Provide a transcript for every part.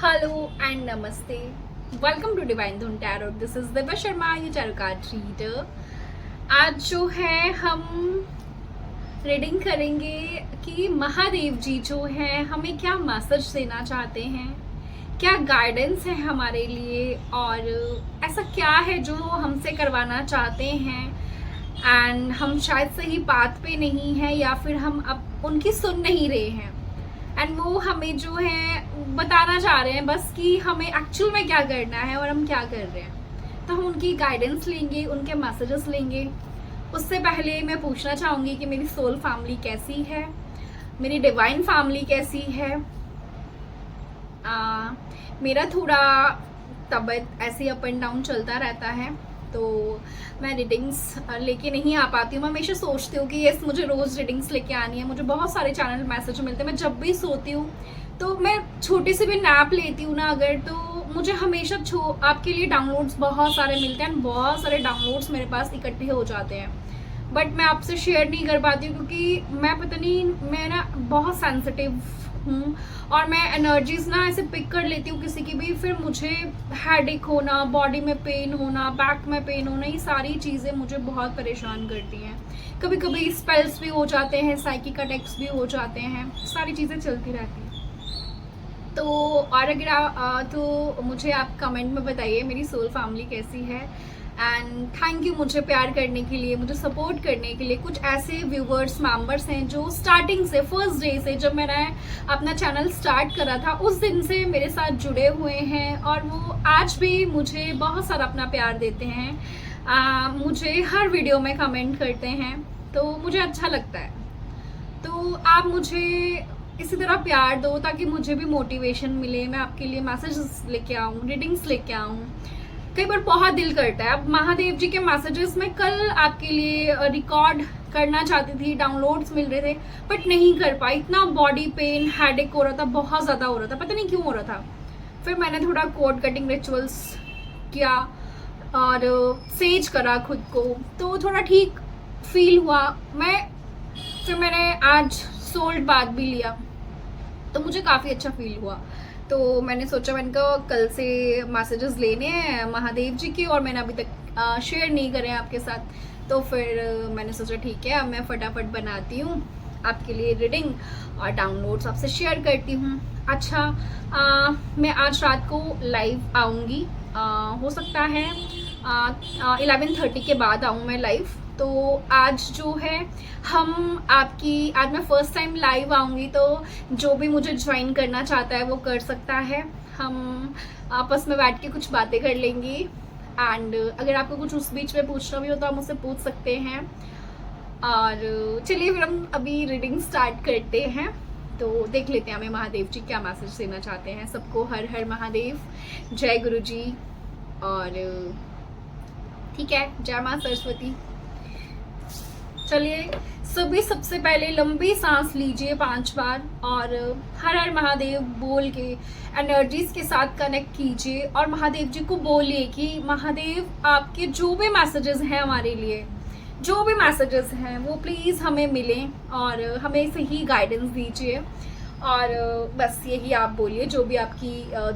Hello and Namaste. Welcome to Divine Dhun Tarot. This is Divya Sharma, your tarot card reader. आज जो है हम reading करेंगे कि महादेव जी जो है हमें क्या मैसेज देना चाहते हैं, क्या गाइडेंस है हमारे लिए और ऐसा क्या है जो हमसे करवाना चाहते हैं एंड हम शायद सही बात पे नहीं है या फिर हम अब उनकी सुन नहीं रहे हैं एंड वो हमें जो है बताना चाह रहे हैं बस कि हमें एक्चुअल में क्या करना है और हम क्या कर रहे हैं। तो हम उनकी गाइडेंस लेंगे, उनके मैसेजेस लेंगे। उससे पहले मैं पूछना चाहूँगी कि मेरी सोल फैमिली कैसी है, मेरी डिवाइन फैमिली कैसी है। मेरा थोड़ा तबीयत ऐसे अप एंड डाउन चलता रहता है, तो मैं रीडिंग्स लेके नहीं आ पाती हूँ। मैं हमेशा सोचती हूँ कि यस मुझे रोज़ रीडिंग्स लेके आनी है। मुझे बहुत सारे चैनल मैसेज मिलते हैं। मैं जब भी सोती हूँ तो मैं छोटी सी भी नैप लेती हूँ ना अगर, तो मुझे हमेशा आपके लिए डाउनलोड्स बहुत सारे मिलते हैं। बहुत सारे डाउनलोड्स मेरे पास इकट्ठे हो जाते हैं, बट मैं आपसे शेयर नहीं कर पाती हूँ क्योंकि मैं पता नहीं, मैं ना बहुत सेंसिटिव हूँ और मैं एनर्जीज ना ऐसे पिक कर लेती हूँ किसी की भी, फिर मुझे हेडेक होना, बॉडी में पेन होना, बैक में पेन होना, ये सारी चीज़ें मुझे बहुत परेशान करती हैं। कभी कभी स्पेल्स भी हो जाते हैं, साइकिक अटैक्स भी हो जाते हैं, सारी चीज़ें चलती रहती हैं। तो और अगर तो मुझे आप कमेंट में बताइए मेरी सोल फैमिली कैसी है एंड थैंक यू मुझे प्यार करने के लिए, मुझे सपोर्ट करने के लिए। कुछ ऐसे व्यूवर्स मेंबर्स हैं जो स्टार्टिंग से, फर्स्ट डे से जब मैंने अपना चैनल स्टार्ट करा था उस दिन से मेरे साथ जुड़े हुए हैं और वो आज भी मुझे बहुत सारा अपना प्यार देते हैं। मुझे हर वीडियो में कमेंट करते हैं तो मुझे अच्छा लगता है। तो आप मुझे इसी तरह प्यार दो ताकि मुझे भी मोटिवेशन मिले, मैं आपके लिए मैसेजेस लेके आऊँ, रीडिंग्स लेके आऊँ। कई बार बहुत दिल करता है। अब महादेव जी के मैसेजेस मैं कल आपके लिए रिकॉर्ड करना चाहती थी, डाउनलोड्स मिल रहे थे बट नहीं कर पाई। इतना बॉडी पेन, हेडेक हो रहा था, बहुत ज़्यादा हो रहा था, पता नहीं क्यों हो रहा था। फिर मैंने थोड़ा कोड कटिंग रिचुअल्स किया और सेज करा खुद को, तो थोड़ा ठीक फील हुआ। फिर मैंने आज सोल्ड बाथ भी लिया तो मुझे काफ़ी अच्छा फील हुआ। तो मैंने सोचा, मैंने कहा कल से मैसेजेस लेने हैं महादेव जी के और मैंने अभी तक शेयर नहीं करे आपके साथ। तो फिर मैंने सोचा ठीक है अब मैं फटाफट बनाती हूँ आपके लिए रीडिंग और डाउनलोड्स आपसे शेयर करती हूँ। अच्छा, मैं आज रात को लाइव आऊँगी, हो सकता है 11:30 के बाद आऊँ मैं लाइव। तो आज जो है आज मैं फर्स्ट टाइम लाइव आऊँगी, तो जो भी मुझे ज्वाइन करना चाहता है वो कर सकता है। हम आपस में बैठ के कुछ बातें कर लेंगे एंड अगर आपको कुछ उस बीच में पूछना भी हो तो आप मुझसे पूछ सकते हैं। और चलिए फिर हम अभी रीडिंग स्टार्ट करते हैं, तो देख लेते हैं हमें महादेव जी क्या मैसेज देना चाहते हैं। सबको हर हर महादेव, जय गुरु जी। और ठीक है, जय माँ सरस्वती। चलिए सभी सबसे पहले लंबी सांस लीजिए 5 बार और हर हर महादेव बोल के एनर्जीज के साथ कनेक्ट कीजिए और महादेव जी को बोलिए कि महादेव आपके जो भी मैसेजेस हैं हमारे लिए, जो भी मैसेजेस हैं वो प्लीज़ हमें मिलें और हमें सही गाइडेंस दीजिए। और बस यही आप बोलिए, जो भी आपकी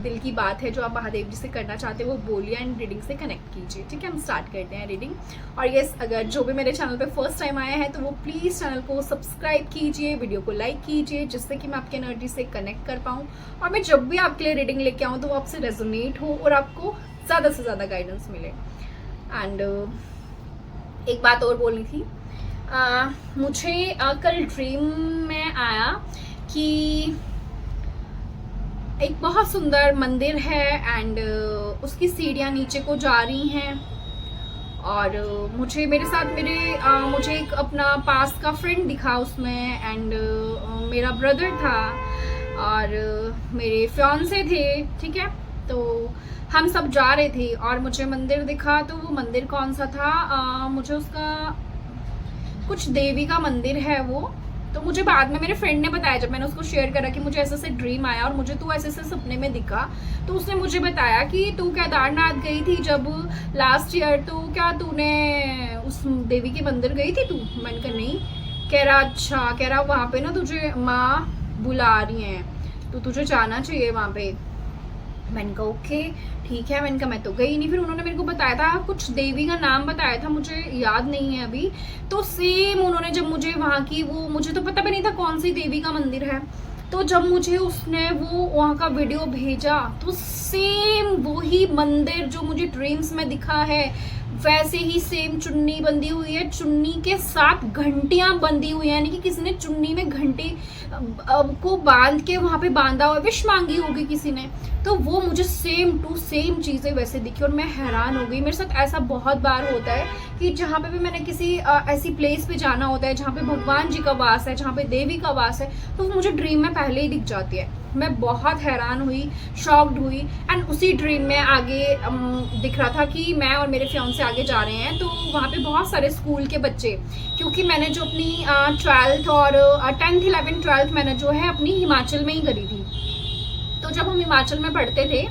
दिल की बात है जो आप महादेव जी से करना चाहते हैं वो बोलिए एंड रीडिंग से कनेक्ट कीजिए। ठीक है, हम स्टार्ट करते हैं रीडिंग। और यस, अगर जो भी मेरे चैनल पे फर्स्ट टाइम आया है तो वो प्लीज़ चैनल को सब्सक्राइब कीजिए, वीडियो को लाइक कीजिए जिससे कि मैं आपकी एनर्जी से कनेक्ट कर पाऊँ और मैं जब भी आपके लिए रीडिंग लेके आऊँ तो वो आपसे रेजोनेट हो और आपको ज़्यादा से ज़्यादा गाइडेंस मिले। एंड एक बात और बोलनी थी, मुझे कल ड्रीम में आया कि एक बहुत सुंदर मंदिर है एंड उसकी सीढ़ियाँ नीचे को जा रही हैं और मुझे एक अपना पास का फ्रेंड दिखा उसमें एंड मेरा ब्रदर था और मेरे फियांसे थे। ठीक है, तो हम सब जा रहे थे और मुझे मंदिर दिखा। तो वो मंदिर कौन सा था, मुझे उसका कुछ देवी का मंदिर है वो। तो मुझे बाद में मेरे फ्रेंड ने बताया, जब मैंने उसको शेयर करा कि मुझे ऐसे ऐसे ड्रीम आया और मुझे तो ऐसे ऐसे सपने में दिखा, तो उसने मुझे बताया कि तू केदारनाथ गई थी जब लास्ट ईयर, तो क्या तूने उस देवी के मंदिर गई थी तू? मैंने कहा नहीं। कह रहा अच्छा, कह रहा वहाँ पे ना तुझे माँ बुला रही हैं तो तुझे जाना चाहिए वहाँ पे। मैंने कहा ओके ठीक है, मैंने कहा मैं तो गई नहीं। फिर उन्होंने मेरे को बताया था, कुछ देवी का नाम बताया था, मुझे याद नहीं है अभी। तो सेम उन्होंने जब मुझे वहाँ की, वो मुझे तो पता भी नहीं था कौन सी देवी का मंदिर है, तो जब मुझे उसने वो वहाँ का वीडियो भेजा तो सेम वही मंदिर जो मुझे ड्रीम्स में दिखा है वैसे ही सेम चुन्नी बंधी हुई है, चुन्नी के साथ घंटियां बंधी हुई है, यानी कि किसी ने चुन्नी में घंटी को बांध के वहां पे बांधा हुआ, विश मांगी होगी किसी ने। तो वो मुझे सेम टू सेम चीजें वैसे दिखी और मैं हैरान हो गई। मेरे साथ ऐसा बहुत बार होता है कि जहाँ पे भी मैंने किसी ऐसी प्लेस पे जाना होता है जहाँ पे भगवान जी का वास है, जहाँ पे देवी का वास है, तो मुझे ड्रीम में पहले ही दिख जाती है। मैं बहुत हैरान हुई, शॉक्ड हुई। एंड उसी ड्रीम में आगे दिख रहा था कि मैं और मेरे फ्रेंड से आगे जा रहे हैं, तो वहाँ पे बहुत सारे स्कूल के बच्चे, क्योंकि मैंने जो अपनी 12th और 10th 11th 12th मैंने जो है अपनी हिमाचल में ही करी थी। तो जब हम हिमाचल में पढ़ते थे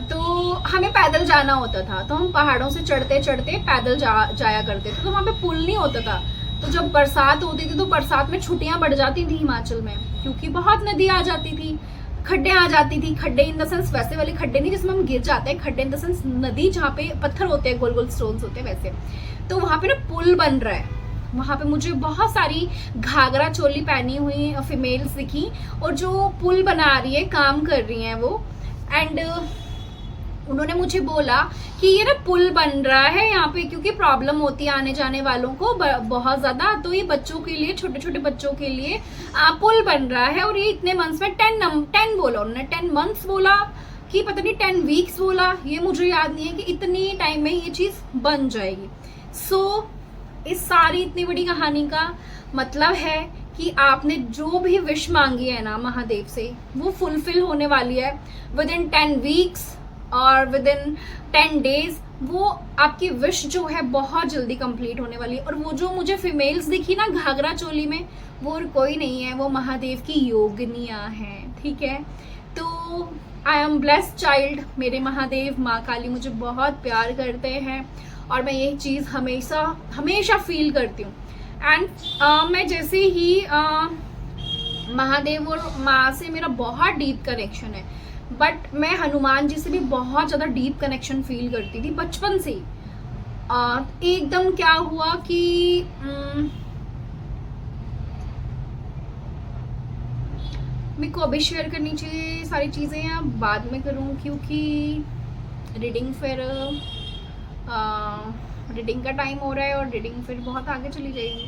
तो हमें पैदल जाना होता था, तो हम पहाड़ों से चढ़ते चढ़ते पैदल जाया करते थे। तो वहाँ पे पुल नहीं होता था, तो जब बरसात होती थी तो बरसात में छुट्टियां बढ़ जाती थी हिमाचल में, क्योंकि बहुत नदी आ जाती थी, खड्डे आ जाती थी। खड्डे इन द सेंस वैसे वाले खड्डे नहीं जिसमें हम गिर जाते हैं, खड्डे इन द सेंस नदी जहाँ पे पत्थर होते हैं, गोल गोल स्टोन्स होते हैं वैसे। तो वहाँ पे ना पुल बन रहा है, वहाँ पे मुझे बहुत सारी घाघरा चोली पहनी हुई फीमेल्स दिखी, और जो पुल बना रही है, काम कर रही हैं वो। एंड उन्होंने मुझे बोला कि ये ना पुल बन रहा है यहाँ पे, क्योंकि प्रॉब्लम होती है आने जाने वालों को बहुत ज्यादा, तो ये बच्चों के लिए, छोटे छोटे बच्चों के लिए पुल बन रहा है। और ये इतने मंथ्स में 10 बोला उन्होंने, 10 मंथ्स बोला कि पता नहीं 10 वीक्स बोला, ये मुझे याद नहीं है, कि इतनी टाइम में ये चीज बन जाएगी। सो इस सारी इतनी बड़ी कहानी का मतलब है कि आपने जो भी विश मांगी है ना महादेव से, वो फुलफिल होने वाली है विद इन 10 वीक्स और विद इन 10 डेज। वो आपकी विश जो है बहुत जल्दी कंप्लीट होने वाली है। और वो जो मुझे फीमेल्स दिखी ना घाघरा चोली में, वो कोई नहीं है, वो महादेव की योगिनियां हैं, ठीक है। तो आई एम ब्लेस्ड चाइल्ड, मेरे महादेव माँ काली मुझे बहुत प्यार करते हैं, और मैं यही चीज़ हमेशा हमेशा फील करती हूँ। एंड मैं जैसे ही महादेव और माँ से मेरा बहुत डीप कनेक्शन है, बट मैं हनुमान जी से भी बहुत ज़्यादा डीप कनेक्शन फील करती थी बचपन से ही। एकदम क्या हुआ कि मेरे को अभी शेयर करनी चाहिए सारी चीज़ें, या बाद में करूँ, क्योंकि रीडिंग फिर रीडिंग का टाइम हो रहा है और रीडिंग फिर बहुत आगे चली जाएगी।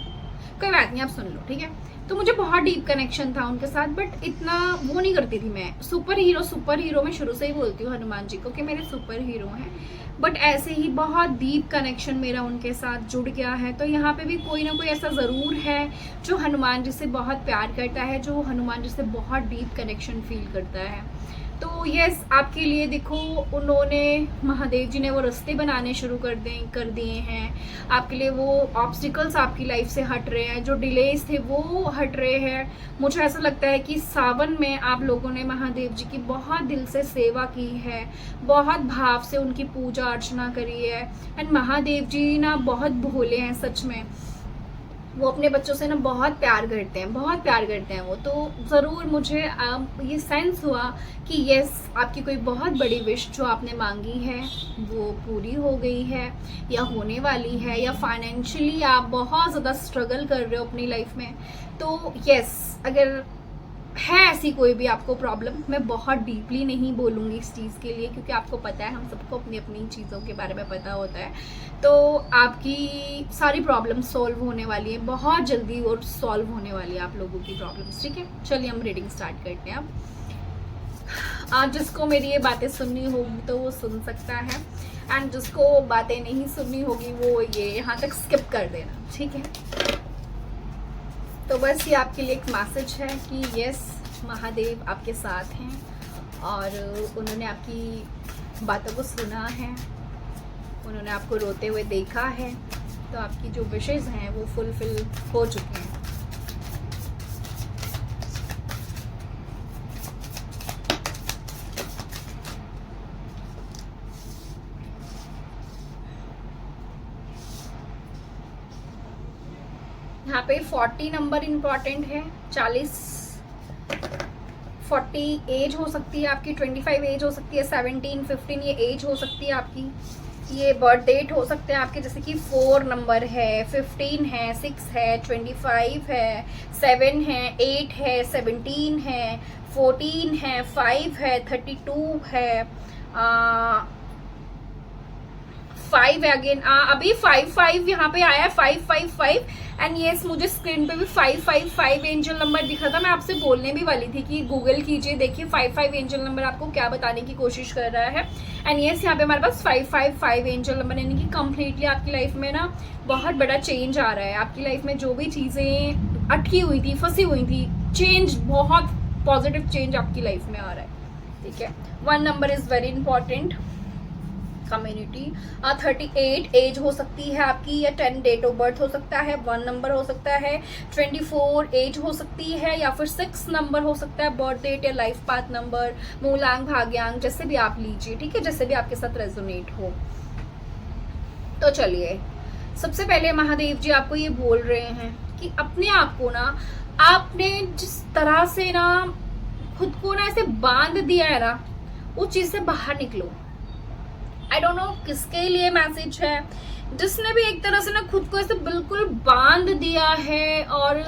कोई बात नहीं, आप सुन लो, ठीक है। तो मुझे बहुत डीप कनेक्शन था उनके साथ, बट इतना वो नहीं करती थी मैं। सुपर हीरो मैं शुरू से ही बोलती हूँ हनुमान जी को कि मेरे सुपर हीरो हैं, बट ऐसे ही बहुत डीप कनेक्शन मेरा उनके साथ जुड़ गया है। तो यहाँ पे भी कोई ना कोई ऐसा ज़रूर है जो हनुमान जी से बहुत प्यार करता है, जो हनुमान जी से बहुत डीप कनेक्शन फील करता है। तो यस, आपके लिए देखो, उन्होंने, महादेव जी ने वो रास्ते बनाने शुरू कर दिए हैं आपके लिए। वो ऑब्स्टिकल्स आपकी लाइफ से हट रहे हैं, जो डिलेज थे वो हट रहे हैं। मुझे ऐसा लगता है कि सावन में आप लोगों ने महादेव जी की बहुत दिल से सेवा की है, बहुत भाव से उनकी पूजा अर्चना करी है। एंड महादेव जी ना बहुत भोले हैं सच में, वो अपने बच्चों से ना बहुत प्यार करते हैं, बहुत प्यार करते हैं वो। तो ज़रूर मुझे ये सेंस हुआ कि यस, आपकी कोई बहुत बड़ी विश जो आपने मांगी है वो पूरी हो गई है, या होने वाली है, या फाइनेंशियली आप बहुत ज़्यादा स्ट्रगल कर रहे हो अपनी लाइफ में। तो यस, अगर है ऐसी कोई भी आपको प्रॉब्लम, मैं बहुत डीपली नहीं बोलूँगी इस चीज़ के लिए, क्योंकि आपको पता है, हम सबको अपनी अपनी चीज़ों के बारे में पता होता है। तो आपकी सारी प्रॉब्लम सॉल्व होने वाली है बहुत जल्दी, और सॉल्व होने वाली है आप लोगों की प्रॉब्लम्स, ठीक है। चलिए हम रीडिंग स्टार्ट करते हैं। अब आज जिसको मेरी ये बातें सुननी होगी तो वो सुन सकता है, एंड जिसको बातें नहीं सुननी होगी वो ये यहाँ तक स्किप कर देना, ठीक है। तो बस ये आपके लिए एक मैसेज है कि यस, महादेव आपके साथ हैं, और उन्होंने आपकी बातों को सुना है, उन्होंने आपको रोते हुए देखा है। तो आपकी जो विशेज़ हैं वो फुलफिल हो चुके हैं। यहाँ पे 40 नंबर इम्पॉर्टेंट है, 40 40 एज हो सकती है आपकी, 25 एज हो सकती है, 17 15 ये एज हो सकती है आपकी। ये बर्थ डेट हो सकते हैं आपके, जैसे कि 4 नंबर है, 15 है, 6 है, 25 है, 7 है, 8 है, 17 है, 14 है, 5 है, 32 है, 5 है अगेन। अभी 5 यहाँ पे आया है, 555 एंड यस मुझे स्क्रीन पे भी 555 एंजल नंबर दिखा था। मैं आपसे बोलने भी वाली थी कि गूगल कीजिए, देखिए 55 एंजल नंबर आपको क्या बताने की कोशिश कर रहा है। एंड यस यहाँ पे हमारे पास 555 एंजल नंबर, यानी कि कम्प्लीटली आपकी लाइफ में ना बहुत बड़ा चेंज आ रहा है। आपकी लाइफ में जो भी चीज़ें अटकी हुई थी, फंसी हुई थी, चेंज, बहुत पॉजिटिव चेंज आपकी लाइफ में आ रहा है, ठीक है। 1 number is very important. Community 38 age हो सकती है आपकी, या 10 डेट ऑफ बर्थ हो सकता है, 1 नंबर हो सकता है, 24 एज हो सकती है, या फिर 6 नंबर हो सकता है, बर्थ डेट या लाइफ पाथ नंबर, मूलांक भाग्यांक, जैसे भी आप लीजिए, ठीक है, जैसे भी आपके साथ रेजोनेट हो। तो चलिए, सबसे पहले महादेव जी आपको ये बोल रहे हैं कि अपने आप को ना, आपने जिस तरह से ना खुद को ना ऐसे बांध दिया है ना, उस चीज से बाहर निकलो। आई डोंट नो किसके लिए मैसेज है, जिसने भी एक तरह से ना खुद को ऐसे बिल्कुल बांध दिया है और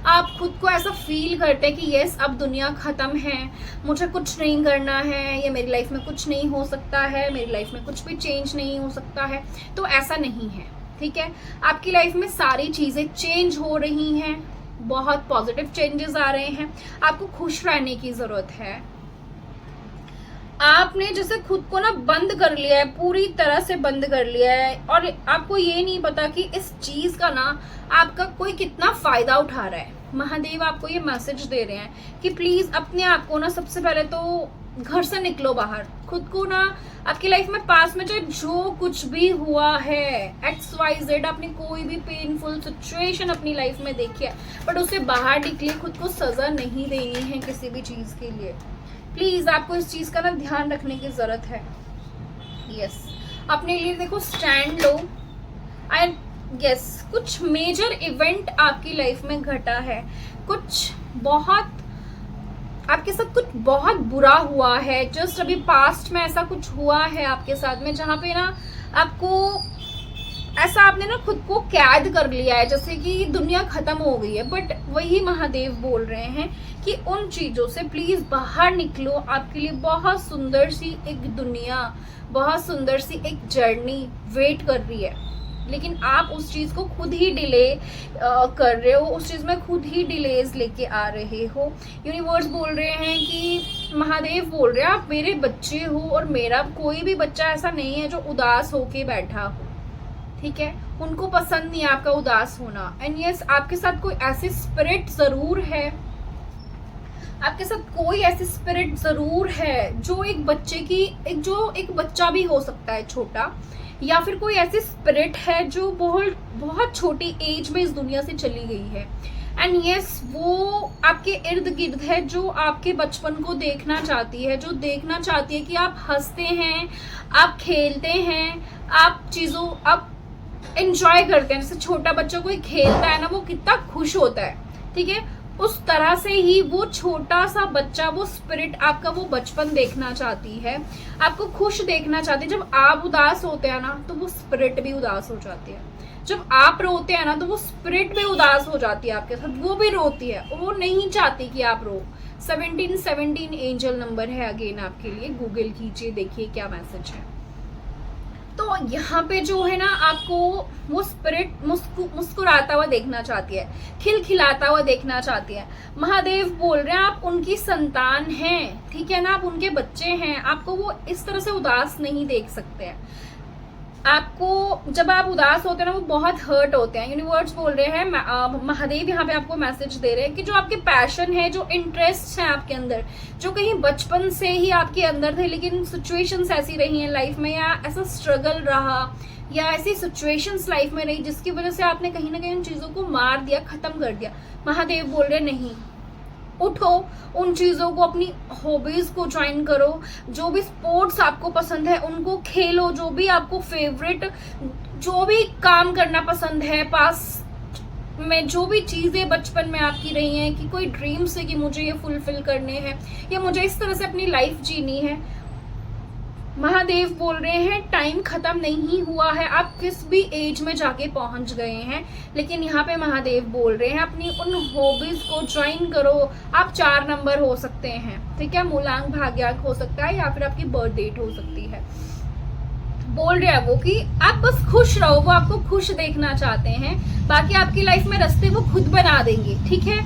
आप खुद को ऐसा फील करते हैं कि यस अब दुनिया खत्म है, मुझे कुछ नहीं करना है, ये मेरी लाइफ में कुछ नहीं हो सकता है, मेरी लाइफ में कुछ भी चेंज नहीं हो सकता है। तो ऐसा नहीं है, ठीक है। आपकी लाइफ में सारी चीजें चेंज हो रही हैं, बहुत पॉजिटिव चेंजेस आ रहे हैं। आपको खुश रहने की जरूरत है। आपने जैसे खुद को ना बंद कर लिया है, पूरी तरह से बंद कर लिया है, और आपको ये नहीं पता कि इस चीज का ना आपका कोई कितना फायदा उठा रहा है। महादेव आपको ये मैसेज दे रहे हैं कि प्लीज अपने आप को ना सबसे पहले तो घर से निकलो बाहर। खुद को ना आपकी लाइफ में पास में चाहे जो कुछ भी हुआ है, XYZ, आपने कोई भी पेनफुल सिचुएशन अपनी लाइफ में देखी है, बट उससे बाहर निकलिए। खुद को सजा नहीं देनी है किसी भी चीज के लिए। प्लीज आपको इस चीज का ना ध्यान रखने की जरूरत है। यस, अपने लिए देखो स्टैंड लो। एंड यस, कुछ मेजर इवेंट आपकी लाइफ में घटा है, कुछ बहुत आपके साथ कुछ बहुत बुरा हुआ है, जस्ट अभी पास्ट में ऐसा कुछ हुआ है आपके साथ में, जहाँ पे ना आपको ऐसा आपने ना खुद को कैद कर लिया है, जैसे कि दुनिया खत्म हो गई है। बट वही महादेव बोल रहे हैं कि उन चीजों से प्लीज बाहर निकलो। आपके लिए बहुत सुंदर सी एक दुनिया, बहुत सुंदर सी एक जर्नी वेट कर रही है, लेकिन आप उस चीज को खुद ही डिले कर रहे हो, उस चीज में खुद ही डिलेज लेके आ रहे हो। यूनिवर्स बोल रहे हैं कि महादेव बोल रहे हैं आप मेरे बच्चे हो, और मेरा कोई भी बच्चा ऐसा नहीं है जो उदास होके बैठा हो, ठीक है। उनको पसंद नहीं है आपका उदास होना। एंड यस, आपके साथ कोई ऐसी स्पिरिट जरूर है, आपके साथ कोई ऐसी स्पिरिट जरूर है जो एक बच्चे की एक बच्चा भी हो सकता है छोटा, या फिर कोई ऐसी स्पिरिट है जो बहुत बहुत छोटी एज में इस दुनिया से चली गई है। एंड यस, वो आपके इर्द गिर्द है, जो आपके बचपन को देखना चाहती है, जो देखना चाहती है कि आप हंसते हैं, आप खेलते हैं, आप एंजॉय करते हैं। जैसे छोटा बच्चा कोई खेलता है ना, वो कितना खुश होता है, ठीक है। उस तरह से ही वो छोटा सा बच्चा, वो स्पिरिट आपका वो बचपन देखना चाहती है, आपको खुश देखना चाहती है। जब आप उदास होते हैं ना, तो वो स्पिरिट भी उदास हो जाती है। जब आप रोते हैं ना, तो वो स्पिरिट भी उदास हो जाती है आपके साथ, वो भी रोती है, वो नहीं चाहती कि आप रो। 17 एंजल नंबर है अगेन आपके लिए, गूगल कीजिए, देखिए क्या मैसेज है। तो यहाँ पे जो है ना, आपको वो स्पिरिट मुस्कुराता हुआ देखना चाहती है, खिलखिलाता हुआ देखना चाहती है। महादेव बोल रहे हैं आप उनकी संतान हैं, ठीक है ना, आप उनके बच्चे हैं, आपको वो इस तरह से उदास नहीं देख सकते हैं। आपको जब आप उदास होते हैं ना, वो बहुत हर्ट होते हैं। यूनिवर्स बोल रहे हैं, महादेव यहाँ पे आपको मैसेज दे रहे हैं कि जो आपके पैशन है, जो इंटरेस्ट है आपके अंदर, जो कहीं बचपन से ही आपके अंदर थे, लेकिन सिचुएशंस ऐसी रही हैं लाइफ में, या ऐसा स्ट्रगल रहा, या ऐसी सिचुएशंस लाइफ में रही जिसकी वजह से आपने कहीं ना कहीं उन चीजों को मार दिया, खत्म कर दिया। महादेव बोल रहे नहीं, उठो, उन चीजों को, अपनी हॉबीज को ज्वाइन करो, जो भी स्पोर्ट्स आपको पसंद है उनको खेलो, जो भी आपको फेवरेट, जो भी काम करना पसंद है, पास में जो भी चीज़ें बचपन में आपकी रही हैं कि कोई ड्रीम्स है कि मुझे ये फुलफिल करने हैं या मुझे इस तरह से अपनी लाइफ जीनी है, महादेव बोल रहे हैं टाइम खत्म नहीं हुआ है। आप किस भी एज में जाके पहुंच गए हैं, लेकिन यहाँ पे महादेव बोल रहे हैं अपनी उन हॉबीज को ज्वाइन करो। आप 4 नंबर हो सकते हैं, ठीक है, मूलांक भाग्यांक हो सकता है या फिर आपकी बर्थ डेट हो सकती है। बोल रहे हैं वो कि आप बस खुश रहो, वो आपको खुश देखना चाहते हैं, बाकी आपकी लाइफ में रास्ते वो खुद बना देंगे, ठीक है।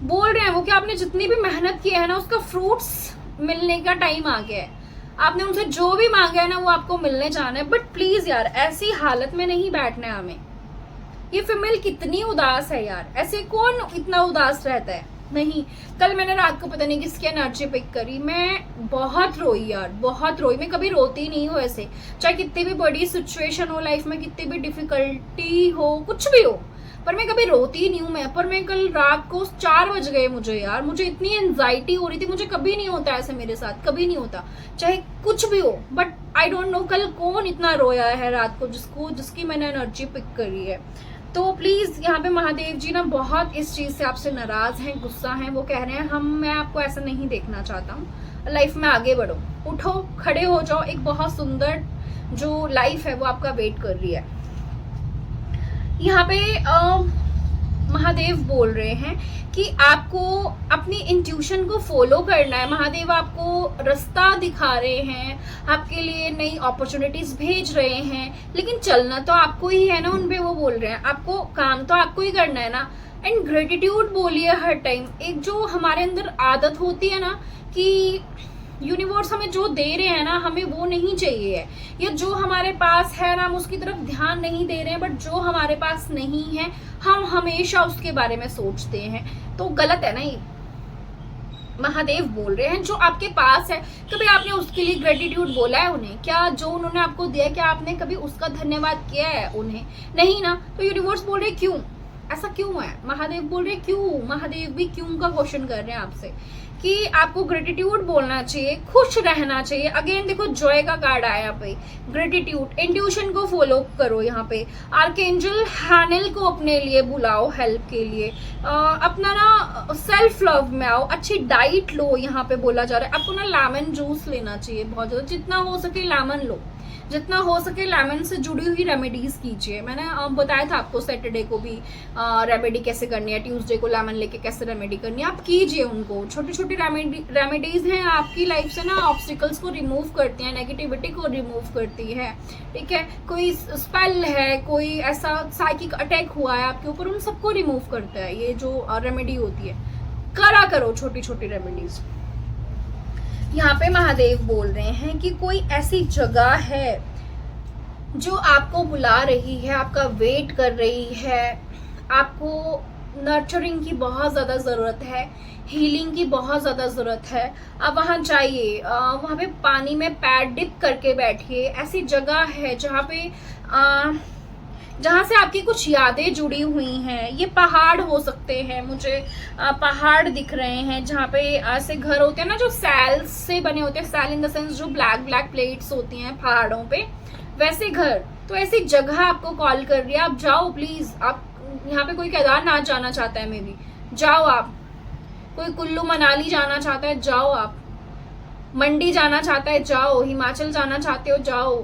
बोल रहे हैं वो कि आपने जितनी भी मेहनत की है ना उसका फ्रूट्स मिलने का टाइम आ गया है। आपने उनसे जो भी मांगा है ना वो आपको मिलने जाना है, बट प्लीज यार ऐसी हालत में नहीं बैठना है हमें। ये फीमेल कितनी उदास है यार, ऐसे कौन इतना उदास रहता है। नहीं, कल मैंने रात को पता नहीं किसकी एनर्जी पिक करी, मैं बहुत रोई यार, बहुत रोई। मैं कभी रोती नहीं हूँ ऐसे, चाहे कितनी भी बड़ी सिचुएशन हो लाइफ में, कितनी भी डिफिकल्टी हो, कुछ भी हो, पर मैं कभी रोती नहीं हूँ मैं। पर मैं कल रात को 4 बज गए मुझे यार, मुझे इतनी एंजाइटी हो रही थी। मुझे कभी नहीं होता ऐसे, मेरे साथ कभी नहीं होता, चाहे कुछ भी हो, बट आई डोंट नो कल कौन इतना रोया है रात को जिसकी मैंने एनर्जी पिक करी है। तो प्लीज यहाँ पे महादेव जी ना बहुत इस चीज से आपसे नाराज हैं, गुस्सा हैं। वो कह रहे हैं मैं आपको ऐसा नहीं देखना चाहता हूँ, लाइफ में आगे बढ़ो, उठो, खड़े हो जाओ, एक बहुत सुंदर जो लाइफ है वो आपका वेट कर रही है। यहाँ पे महादेव बोल रहे हैं कि आपको अपनी इंट्यूशन को फॉलो करना है। महादेव आपको रास्ता दिखा रहे हैं, आपके लिए नई अपॉर्चुनिटीज भेज रहे हैं, लेकिन चलना तो आपको ही है ना उनपे। वो बोल रहे हैं आपको काम तो आपको ही करना है ना। एंड ग्रेटिट्यूड बोलिए हर टाइम। एक जो हमारे अंदर आदत होती है ना कि यूनिवर्स हमें जो दे रहे हैं ना हमें वो नहीं चाहिए है, या जो हमारे पास है ना हम उसकी तरफ ध्यान नहीं दे रहे हैं, बट जो हमारे पास नहीं है हम हमेशा उसके बारे में सोचते हैं, तो गलत है ना ये। महादेव बोल रहे हैं जो आपके पास है, कभी आपने उसके लिए ग्रेटिट्यूड बोला है उन्हें? क्या जो उन्होंने आपको दिया क्या आपने कभी उसका धन्यवाद किया है उन्हें? नहीं ना। तो यूनिवर्स बोल रहे क्यों, ऐसा क्यों है? महादेव बोल रहे क्यों, महादेव भी क्यों का क्वेश्चन कर रहे हैं आपसे कि आपको ग्रेटिट्यूड बोलना चाहिए, खुश रहना चाहिए। अगेन देखो जॉय का कार्ड आया यहाँ पे, ग्रेटिट्यूड। इंट्यूशन को फॉलो करो। यहाँ पे आर्कएंजल हैनेल को अपने लिए बुलाओ हेल्प के लिए। अपना ना सेल्फ लव में आओ, अच्छी डाइट लो। यहाँ पे बोला जा रहा है आपको ना लेमन जूस लेना चाहिए बहुत ज्यादा, जितना हो सके लेमन लो, जितना हो सके लेमन से जुड़ी हुई रेमेडीज कीजिए। मैंने बताया था आपको सैटरडे को भी रेमेडी कैसे करनी है, ट्यूसडे को लेमन लेके कैसे रेमेडी करनी है, आप कीजिए उनको। छोटी छोटी रेमेडीज हैं आपकी लाइफ से ना ऑब्स्टिकल्स को रिमूव करती हैं, नेगेटिविटी को रिमूव करती है, ठीक है। कोई स्पेल है, कोई ऐसा साइकिक अटैक हुआ है आपके ऊपर, उन सबको रिमूव करता है ये जो रेमेडी होती है। करा करो छोटी छोटी रेमेडीज। यहाँ पे महादेव बोल रहे हैं कि कोई ऐसी जगह है जो आपको बुला रही है, आपका वेट कर रही है, आपको नर्चरिंग की बहुत ज़्यादा ज़रूरत है, हीलिंग की बहुत ज़्यादा ज़रूरत है। आप वहाँ जाइए, वहाँ पे पानी में पैर डिप करके बैठिए। ऐसी जगह है जहाँ से आपकी कुछ यादें जुड़ी हुई हैं। ये पहाड़ हो सकते हैं, मुझे पहाड़ दिख रहे हैं जहाँ पे ऐसे घर होते हैं ना जो सैल से बने होते हैं, सैल इन द सेंस जो ब्लैक ब्लैक प्लेट्स होती हैं पहाड़ों पे, वैसे घर। तो ऐसी जगह आपको कॉल कर रही है, आप जाओ प्लीज। आप यहाँ पे कोई केदारनाथ जाना चाहता है, मे बी जाओ आप। कोई कुल्लू मनाली जाना चाहता है, जाओ आप। मंडी जाना चाहता है, जाओ। हिमाचल जाना चाहते हो, जाओ।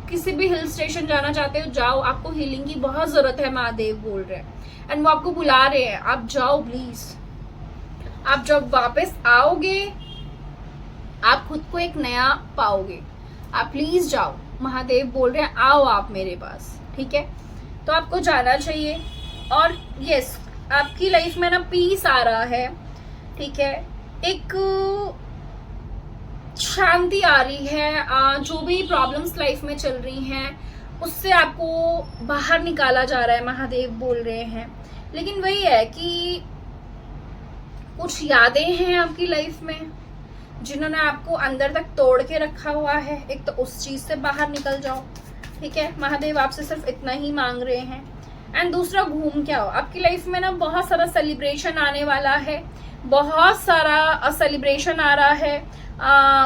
किसी भी हिल स्टेशन जाना चाहते हो, जाओ। आपको हीलिंग की बहुत जरूरत है, महादेव बोल रहे हैं, एंड वो आपको बुला रहे हैं, आप जाओ प्लीज। आप जब वापस आओगे आप खुद को एक नया पाओगे। आप प्लीज जाओ, महादेव बोल रहे हैं आओ आप मेरे पास, ठीक है। तो आपको जाना चाहिए। और यस, आपकी लाइफ में ना पीस आ रहा है, ठीक है, एक शांति आ रही है। जो भी प्रॉब्लम्स लाइफ में चल रही हैं उससे आपको बाहर निकाला जा रहा है, महादेव बोल रहे हैं। लेकिन वही है कि कुछ यादें हैं आपकी लाइफ में जिन्होंने आपको अंदर तक तोड़ के रखा हुआ है। एक तो उस चीज से बाहर निकल जाओ, ठीक है। महादेव आपसे सिर्फ इतना ही मांग रहे हैं। एंड दूसरा, घूम के आओ। आपकी लाइफ में ना बहुत सारा सेलिब्रेशन आने वाला है, बहुत सारा सेलिब्रेशन आ रहा है।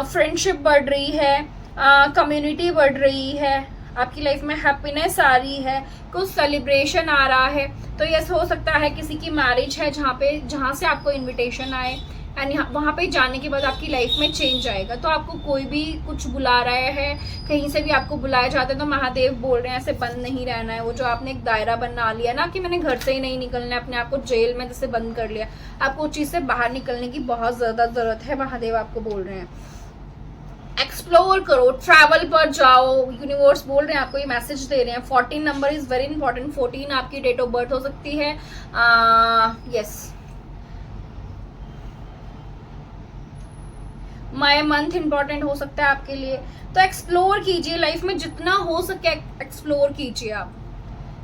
फ्रेंडशिप बढ़ रही है, कम्युनिटी बढ़ रही है, आपकी लाइफ में हैप्पीनेस आ रही है, कुछ सेलिब्रेशन आ रहा है। तो ये हो सकता है किसी की मैरिज है जहाँ से आपको इनविटेशन आए, एंड वहाँ पे जाने के बाद आपकी लाइफ में चेंज आएगा। तो आपको कोई भी कुछ बुला रहा है, कहीं से भी आपको बुलाया जाता है, तो महादेव बोल रहे हैं ऐसे बंद नहीं रहना है। वो जो आपने एक दायरा बना लिया ना कि मैंने घर से ही नहीं निकलना है, अपने आप को जेल में जैसे बंद कर लिया, आपको उस चीज़ से बाहर निकलने की बहुत ज़्यादा ज़रूरत है। महादेव आपको बोल रहे हैं एक्सप्लोर करो, ट्रैवल पर जाओ। यूनिवर्स बोल रहे हैं आपको ये मैसेज दे रहे हैं। 14 नंबर इज़ वेरी इंपॉर्टेंट। 14 आपकी डेट ऑफ बर्थ हो सकती है। यस, माय मंथ इंपॉर्टेंट हो सकता है आपके लिए। तो एक्सप्लोर कीजिए, लाइफ में जितना हो सके एक्सप्लोर कीजिए। आप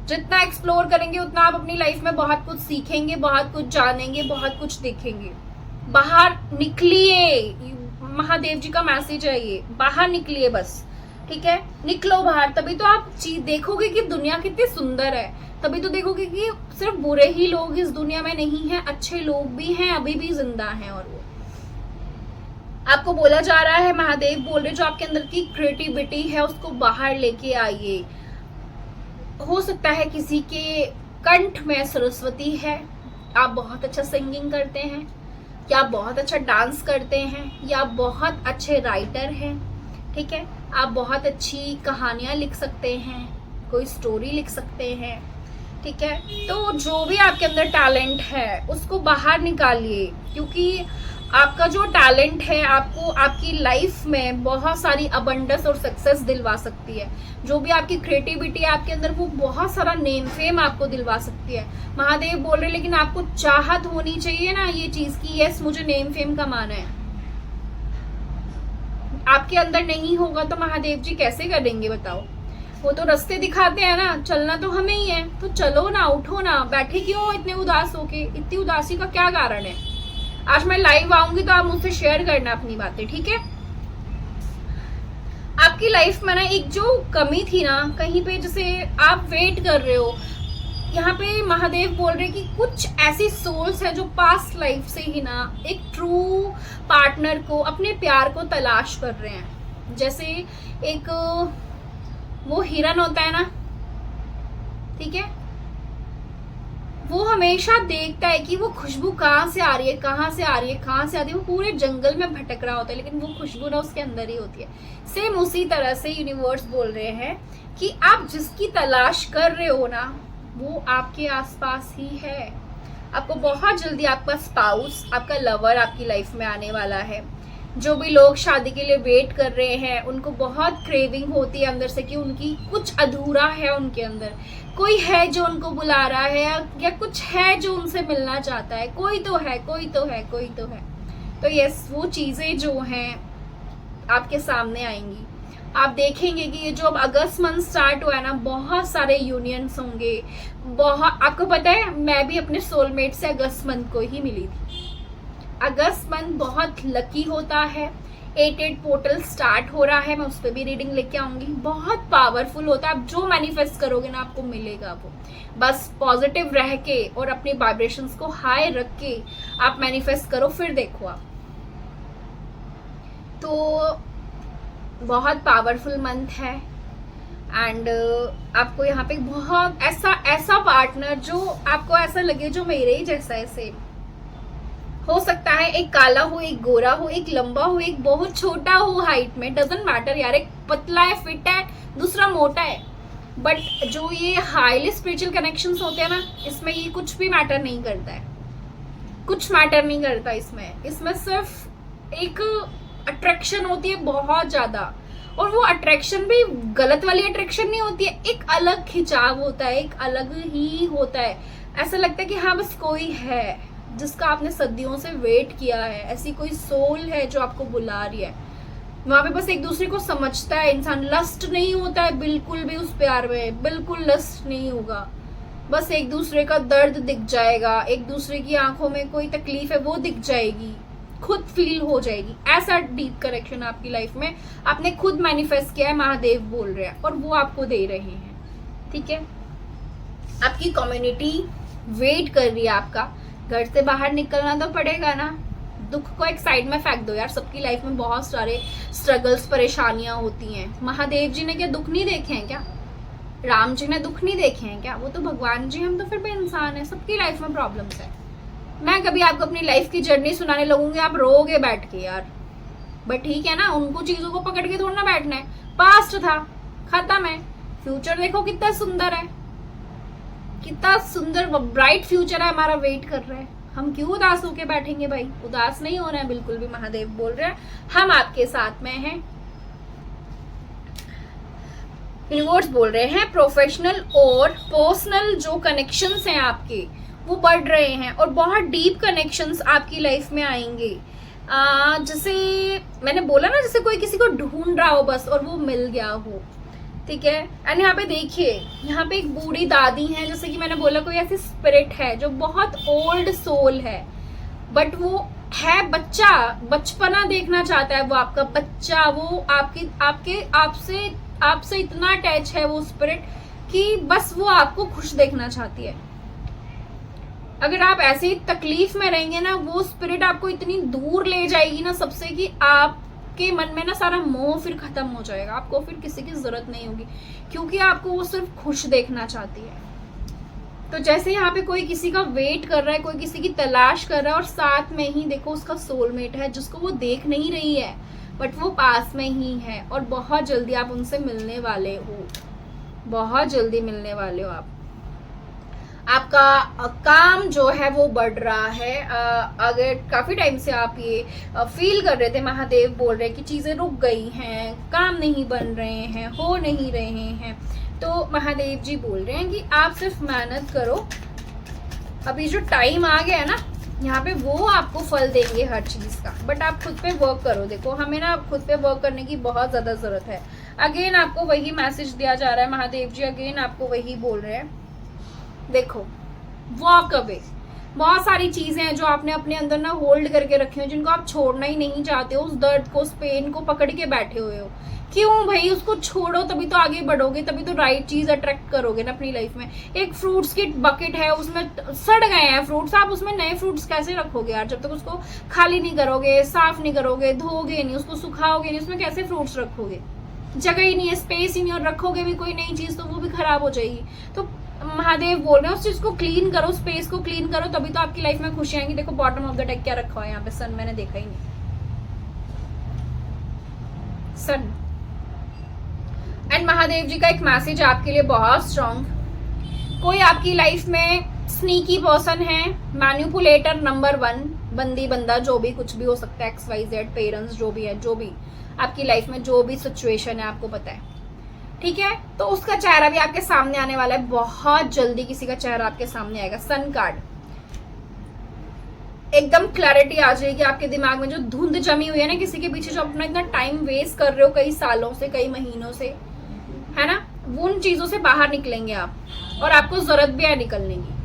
जितना एक्सप्लोर करेंगे उतना आप अपनी लाइफ में बहुत कुछ सीखेंगे, बहुत कुछ जानेंगे, बहुत कुछ देखेंगे। बाहर निकलिए, महादेव जी का मैसेज है ये, बाहर निकलिए बस, ठीक है, निकलो बाहर। तभी तो आप चीज देखोगे कि दुनिया कितनी सुंदर है। तभी तो देखोगे कि सिर्फ बुरे ही लोग इस दुनिया में नहीं है, अच्छे लोग भी हैं, अभी भी जिंदा हैं। और वो आपको बोला जा रहा है, महादेव बोल रहे जो आपके अंदर की क्रिएटिविटी है उसको बाहर लेके आइए। हो सकता है किसी के कंठ में सरस्वती है, आप बहुत अच्छा सिंगिंग करते हैं, या आप बहुत अच्छा डांस करते हैं, या आप बहुत अच्छे राइटर हैं, ठीक है, आप बहुत अच्छी कहानियां लिख सकते हैं, कोई स्टोरी लिख सकते हैं, ठीक है। तो जो भी आपके अंदर टैलेंट है उसको बाहर निकालिए, क्योंकि आपका जो टैलेंट है आपको आपकी लाइफ में बहुत सारी अबंडेंस और सक्सेस दिलवा सकती है। जो भी आपकी क्रिएटिविटी है आपके अंदर, वो बहुत सारा नेम फेम आपको दिलवा सकती है। महादेव बोल रहे लेकिन आपको चाहत होनी चाहिए ना ये चीज की, यस मुझे नेम फेम कमाना है। आपके अंदर नहीं होगा तो महादेव जी कैसे करेंगे बताओ। वो तो रास्ते दिखाते हैं ना, चलना तो हमें ही है। तो चलो ना, उठो ना, बैठे क्यों इतने उदास होके, इतनी उदासी का क्या कारण है। आज मैं लाइव आऊंगी तो आप मुझसे शेयर करना अपनी बातें, ठीक है। आपकी लाइफ में ना एक जो कमी थी ना कहीं पे, जैसे आप वेट कर रहे हो, यहाँ पे महादेव बोल रहे कि कुछ ऐसी सोल्स है जो पास्ट लाइफ से ही ना एक ट्रू पार्टनर को, अपने प्यार को तलाश कर रहे हैं। जैसे एक वो हिरन होता है ना, ठीक है, वो हमेशा देखता है कि वो खुशबू कहाँ से आ रही है, कहाँ से आ रही है, कहाँ से आती है। वो पूरे जंगल में भटक रहा होता है लेकिन वो खुशबू ना उसके अंदर ही होती है। सेम उसी तरह से यूनिवर्स बोल रहे हैं कि आप जिसकी तलाश कर रहे हो ना वो आपके आसपास ही है। आपको बहुत जल्दी आपका स्पाउस, आपका लवर आपकी लाइफ में आने वाला है। जो भी लोग शादी के लिए वेट कर रहे हैं उनको बहुत क्रेविंग होती है अंदर से कि उनकी कुछ अधूरा है, उनके अंदर कोई है जो उनको बुला रहा है, या कुछ है जो उनसे मिलना चाहता है। कोई तो है, कोई तो है, कोई तो है। तो यस, वो चीजें जो हैं आपके सामने आएंगी। आप देखेंगे कि ये जो अब अगस्त मंथ स्टार्ट हुआ है ना, बहुत सारे यूनियंस होंगे। बहुत, आपको पता है मैं भी अपने सोलमेट से अगस्त मंथ को ही मिली थी। अगस्त मंथ बहुत लकी होता है। 8 पोर्टल स्टार्ट हो रहा है, मैं उस पर भी रीडिंग लेके आऊंगी। बहुत पावरफुल होता है, आप जो मैनिफेस्ट करोगे ना आपको मिलेगा। वो बस पॉजिटिव रह के और अपने वाइब्रेशंस को हाई रख के आप मैनिफेस्ट करो, फिर देखो आप। तो बहुत पावरफुल मंथ है। एंड आपको यहाँ पे बहुत ऐसा पार्टनर जो आपको ऐसा लगे जो मेरे ही जैसा है, सेम हो सकता है। एक काला हो, एक गोरा हो, एक लंबा हो, एक बहुत छोटा हो हाइट में, डजंट मैटर यार। एक पतला है, फिट है, दूसरा मोटा है। बट जो ये हाईली स्पिरिचुअल कनेक्शंस होते हैं ना, इसमें ये कुछ भी मैटर नहीं करता है, कुछ मैटर नहीं करता इसमें सिर्फ एक अट्रैक्शन होती है बहुत ज्यादा। और वो अट्रैक्शन भी गलत वाली अट्रैक्शन नहीं होती है, एक अलग खिंचाव होता है, एक अलग ही होता है। ऐसा लगता है कि हाँ बस कोई है जिसका आपने सदियों से वेट किया है, ऐसी कोई सोल है जो आपको बुला रही है। वहां पे बस एक दूसरे को समझता है इंसान। लस्ट नहीं होता है बिल्कुल भी उस प्यार में, बिल्कुल लस्ट नहीं होगा। बस एक दूसरे का दर्द दिख जाएगा, एक दूसरे की आंखों में कोई तकलीफ है वो दिख जाएगी, खुद फील हो जाएगी। ऐसा डीप कनेक्शन आपकी लाइफ में आपने खुद मैनिफेस्ट किया है, महादेव बोल रहे हैं, और वो आपको दे रहे हैं, ठीक है। आपकी कम्युनिटी वेट कर रही है आपका। घर से बाहर निकलना तो पड़ेगा ना, दुख को एक साइड में फेंक दो यार। सबकी लाइफ में बहुत सारे स्ट्रगल्स, परेशानियां होती हैं। महादेव जी ने क्या दुख नहीं देखे हैं क्या? राम जी ने दुख नहीं देखे हैं क्या? वो तो भगवान जी, हम तो फिर भी इंसान है। सबकी लाइफ में प्रॉब्लम्स है। मैं कभी आपको अपनी लाइफ की जर्नी सुनाने लगूंगी, आप रोगे बैठ के यार। बट ठीक है ना, उनको चीजों को पकड़ के थोड़ा ना बैठना है। पास्ट था, खत्म है। फ्यूचर देखो कितना सुंदर है, कितना सुंदर ब्राइट फ्यूचर है हमारा, वेट कर रहा है। हम क्यों उदास होके बैठेंगे भाई? उदास नहीं होना है बिल्कुल भी। महादेव बोल रहे हैं हम आपके साथ में हैं। यूनिवर्स बोल रहे हैं प्रोफेशनल और पर्सनल जो कनेक्शंस हैं आपके, वो बढ़ रहे हैं और बहुत डीप कनेक्शंस आपकी लाइफ में आएंगे। जैसे मैंने बोला ना, जैसे कोई किसी को ढूंढ रहा हो बस और वो मिल गया हो, ठीक है। एंड यहाँ पे देखिए, यहाँ पे एक बूढ़ी दादी है, जैसे कि मैंने बोला कोई ऐसी स्पिरिट है जो बहुत ओल्ड सोल है, बट वो है बच्चा, बचपना देखना चाहता है वो आपका बच्चा। वो आपसे इतना अटैच है वो स्पिरिट कि बस वो आपको खुश देखना चाहती है। अगर आप ऐसे ही तकलीफ में रहेंगे ना, वो स्पिरिट आपको इतनी दूर ले जाएगी ना सबसे, कि आपके मन में ना सारा मोह फिर खत्म हो जाएगा। आपको फिर किसी की जरूरत नहीं होगी, क्योंकि आपको वो सिर्फ खुश देखना चाहती है। तो जैसे यहाँ पे कोई किसी का वेट कर रहा है, कोई किसी की तलाश कर रहा है, और साथ में ही देखो उसका सोलमेट है जिसको वो देख नहीं रही है, बट वो पास में ही है और बहुत जल्दी आप उनसे मिलने वाले हो, बहुत जल्दी मिलने वाले हो आप। आपका काम जो है वो बढ़ रहा है। अगर काफी टाइम से आप ये फील कर रहे थे, महादेव बोल रहे हैं कि चीजें रुक गई हैं, काम नहीं बन रहे हैं, हो नहीं रहे हैं, तो महादेव जी बोल रहे हैं कि आप सिर्फ मेहनत करो। अभी जो टाइम आ गया है ना यहाँ पे, वो आपको फल देंगे हर चीज का, बट आप खुद पे वर्क करो। देखो हमें ना खुद पे वर्क करने की बहुत ज्यादा जरूरत है। अगेन आपको वही मैसेज दिया जा रहा है, महादेव जी अगेन आपको वही बोल रहे हैं। देखो वॉक अवे, बहुत सारी चीजें हैं जो आपने अपने अंदर ना होल्ड करके रखी हो, जिनको आप छोड़ना ही नहीं चाहते हो। उस दर्द को, उस पेन को पकड़ के बैठे हुए हो। क्यों भाई? उसको छोड़ो, तभी तो आगे बढ़ोगे, तभी तो राइट चीज अट्रैक्ट करोगे ना अपनी लाइफ में। एक फ्रूट्स की बकेट है, उसमें सड़ गए हैं फ्रूट्स, आप उसमें नए फ्रूट्स कैसे रखोगे यार? जब तक उसको खाली नहीं करोगे, साफ नहीं करोगे, धोगे नहीं, उसको सुखाओगे नहीं, उसमें कैसे फ्रूट्स रखोगे? जगह ही नहीं है, स्पेस ही नहीं, और रखोगे भी कोई नई चीज तो वो भी खराब हो जाएगी। तो महादेव बोल रहे हैं उस चीज को क्लीन करो, स्पेस को क्लीन करो, तभी तो आपकी लाइफ में खुशी आएंगी। देखो बॉटम ऑफ द डेक क्या रखा है यहाँ पे, सन, मैंने देखा ही नहीं, सन। एंड महादेव जी का एक मैसेज आपके लिए बहुत स्ट्रॉन्ग। कोई आपकी लाइफ में स्नीकी पर्सन है, मैनिपुलेटर नंबर 1, बंदी बंदा जो भी कुछ भी हो सकता है, XYZ पेरेंट्स जो भी है, जो भी आपकी लाइफ में जो भी सिचुएशन है आपको पता है, ठीक है। तो उसका चेहरा भी आपके सामने आने वाला है, बहुत जल्दी किसी का चेहरा आपके सामने आएगा। सन कार्ड, एकदम क्लैरिटी आ जाएगी आपके दिमाग में। जो धुंध जमी हुई है ना किसी के पीछे, जो अपना इतना टाइम वेस्ट कर रहे हो कई सालों से, कई महीनों से, है ना, उन चीजों से बाहर निकलेंगे आप, और आपको जरूरत भी है निकलने की।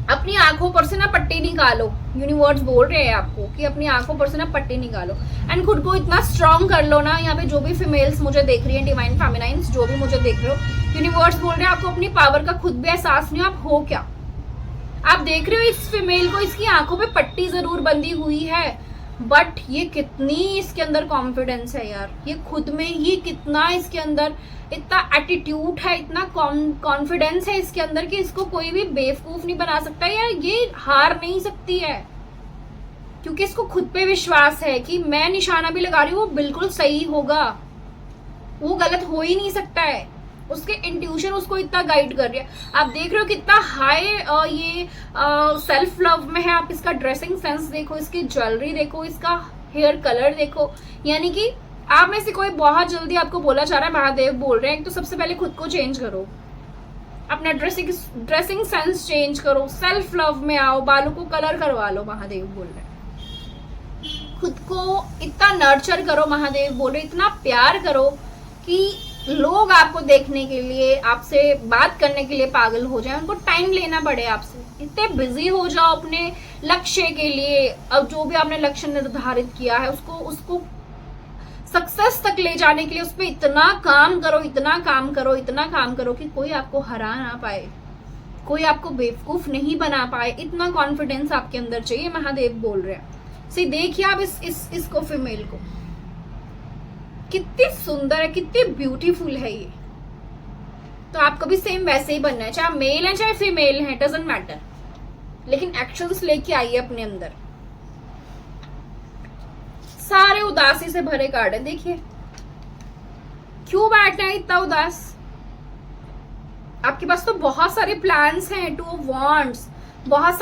अपनी आंखों पर से ना पट्टी निकालो, यूनिवर्स बोल रहे हैं आपको कि अपनी आंखों पर से ना पट्टी निकालो, एंड खुद को इतना स्ट्रांग कर लो ना। यहाँ पे जो भी फीमेल्स मुझे देख रही हैं, डिवाइन फेमिनाइन्स जो भी मुझे देख रहे हो, यूनिवर्स बोल रहे हैं आपको अपनी पावर का खुद भी एहसास नहीं हो, आप हो क्या? आप देख रहे हो इस फीमेल को, इसकी आंखों पे पट्टी जरूर बंधी हुई है, बट ये कितनी इसके अंदर कॉन्फिडेंस है यार, ये खुद में ही कितना इसके अंदर इतना एटीट्यूड है, इतना कॉन्फिडेंस है इसके अंदर कि इसको कोई भी बेवकूफ नहीं बना सकता यार। ये हार नहीं सकती है, क्योंकि इसको खुद पे विश्वास है कि मैं निशाना भी लगा रही हूँ वो बिल्कुल सही होगा, वो गलत हो ही नहीं सकता है। उसके इंट्यूशन उसको इतना गाइड कर रही है। आप देख रहे हो कितना हाई ये सेल्फ लव में है। आप इसका ड्रेसिंग सेंस देखो, इसकी ज्वेलरी देखो, इसका हेयर कलर देखो, यानी कि आप में से कोई बहुत जल्दी आपको बोला जा रहा है, महादेव बोल रहे हैं तो सबसे पहले खुद को चेंज करो, अपना ड्रेसिंग सेंस चेंज करो, सेल्फ लव में आओ, बालों को कलर करवा लो, महादेव बोल रहे हैं। खुद को इतना नर्चर करो, महादेव बोल रहे इतना प्यार करो कि लोग आपको देखने के लिए, आपसे बात करने के लिए पागल हो जाए, उनको टाइम लेना पड़े आपसे। इतने बिजी हो जाओ अपने लक्ष्य के लिए। अब जो भी आपने लक्ष्य निर्धारित किया है उसको सक्सेस तक ले जाने के लिए उस पर इतना काम करो, इतना काम करो, इतना काम करो कि कोई आपको हरा ना पाए। कोई आपको बेवकूफ नहीं बना पाए, इतना कॉन्फिडेंस आपके अंदर चाहिए। महादेव बोल रहे हैं। सी देखिए आप इसको, फीमेल को, कितनी सुंदर है, कितनी ब्यूटीफुल है ये। तो आपको भी सेम वैसे ही बनना है, चाहे मेल है चाहे फीमेल है, डजेंट मैटर, लेकिन एक्शंस लेके आइए अपने अंदर। सारे उदासी से भरे कार्ड है, देखिए क्यों बैठना है इतना उदास। आपके पास तो बहुत सारे प्लान्स हैं, 2 ऑफ वॉन्ड्स, बहुत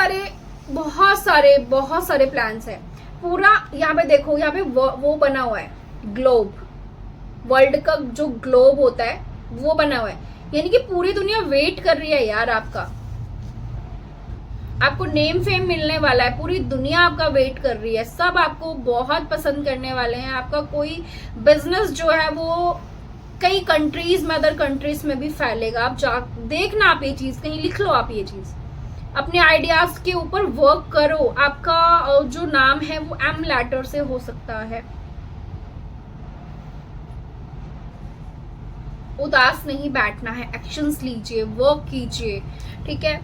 सारे प्लान्स हैं। पूरा यहाँ पे देखो, यहाँ पे वो बना हुआ है ग्लोब, वर्ल्ड का जो ग्लोब होता है वो बना हुआ है, यानी कि पूरी दुनिया वेट कर रही है यार आपका। आपको नेम फेम मिलने वाला है, पूरी दुनिया आपका वेट कर रही है, सब आपको बहुत पसंद करने वाले हैं। आपका कोई बिजनेस जो है वो कई कंट्रीज में, अदर कंट्रीज में भी फैलेगा। आप देखना, आप ये चीज कहीं लिख लो, आप ये चीज अपने आइडियाज के ऊपर वर्क करो। आपका जो नाम है वो एम लेटर से हो सकता है। उदास नहीं बैठना है, एक्शंस लीजिए, वर्क कीजिए, ठीक है।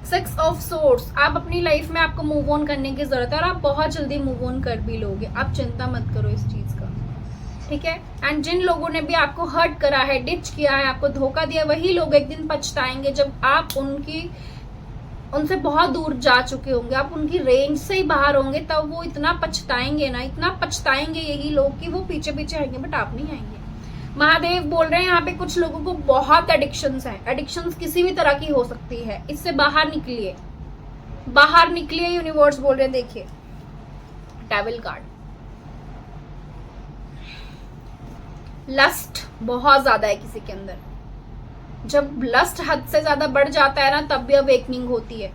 6 ऑफ सोर्ड्स, आप अपनी लाइफ में आपको मूव ऑन करने की जरूरत है और आप बहुत जल्दी मूव ऑन कर भी लोगे, आप चिंता मत करो इस चीज का, ठीक है। एंड जिन लोगों ने भी आपको हर्ट करा है, डिच किया है, आपको धोखा दिया, वही लोग एक दिन पछताएंगे जब आप उनसे बहुत दूर जा चुके होंगे, आप उनकी रेंज से ही बाहर होंगे, तब वो इतना पछताएंगे ना, इतना पछताएंगे यही लोग कि वो पीछे पीछे आएंगे, बट आप नहीं आएंगे। महादेव बोल रहे हैं यहाँ पे कुछ लोगों को बहुत एडिक्शंस हैं, एडिक्शंस किसी भी तरह की हो सकती है, इससे बाहर निकलिए, बाहर निकलिए। यूनिवर्स बोल रहे हैं, देखिए डेविल कार्ड, लस्ट बहुत ज्यादा है किसी के अंदर। जब लस्ट हद से ज्यादा बढ़ जाता है ना, तब भी अवेकनिंग होती है।